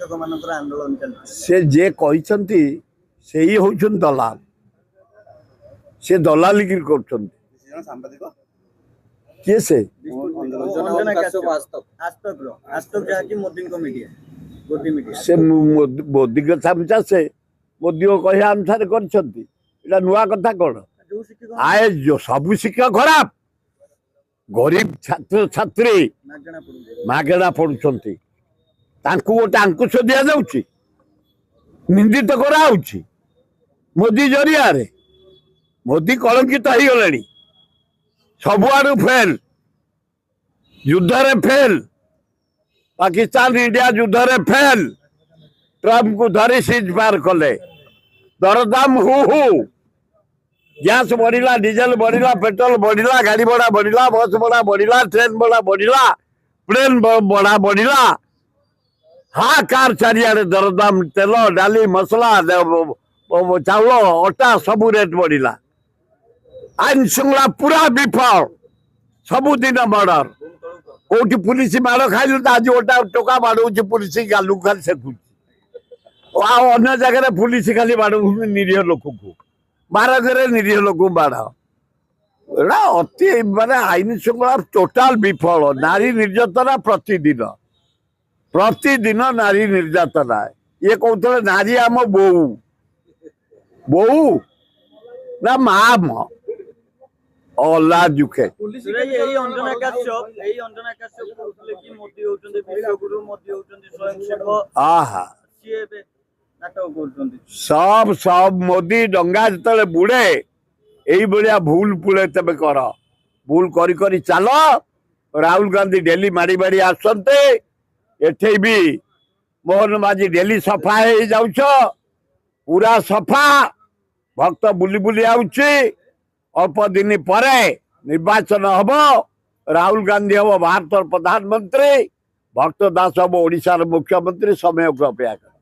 शिक्षक मानकर आंदोलन चलती से जे कहते से ही होचन दलाल से दलालिगिरी कर सांबादिक किए से आजतक जहाँकि मोदी को मीडिया गोदी मीडिया से मोदी कथा से मोदी कह अनुसार कर नुआ कथा कौन जो शिक्षक आए जो सबू शिक्षा खराब गरीब छात्र छात्री मागणा पड़ू मागेड़ा पढ़ुंट गोटे अंकुश दि जाऊँ निंदित कराऊँ मोदी जरिया मोदी कलंकित हो गले सबुआड़ फेल युद्ध रे फेल पाकिस्तान इंडिया युद्ध रे फेल ट्रम्प को धरी सीज पार कले दरदाम हु गैस बढ़ला डीजेल बढ़ला पेट्रोल बढ़ला गाड़ी भड़ा बढ़ला बस भड़ा बढ़ला ट्रेन भड़ा बढ़ला प्लेन भड़ा बढ़ला हाकार चारिआडे दरदाम तेल डाली मसला चाउल अटा सबू रेट बढ़ला आईन श्रृंखला पूरा विफल सबुदिन मर्डर कोठी पुलिस माड़ खाइल तो आज गोटा टोका बाड़े पुलिस गालू खाली सेकुच अन्य जगह पुलिस खाली बाड़ निरीह लोक को महाराज निरीह लोक बाड़ एटा अति माने आईन श्रृंखला टोटाल विफल नारी निर्यातना प्रतिदिन प्रतिदिन नारी निर्यातना ये कहते नारी आम बोऊ बोऊ ना माम अला जुखे पुलिस यही अंजना काश्यप कहले कि मोदी होचंदी विश्वगुरु मोदी होचंदी स्वयंसेवक आहा सिए नाटक करचंदी सब सब मोदी डंगा जतले बुड़े यही भाया भूल पुले तबे कर भूल करी करी चल राहुल गांधी डेली मारी मारी आसते एठे भी मोहन माझी डेली सफा हो जाउछ पूरा सफा भक्त बुली बुली आउछि अल्प दिन पर निर्वाचन हम राहुल गांधी हम भारत प्रधानमंत्री भक्त दास हम ओडिशार मुख्यमंत्री समय को अपेक्षा कर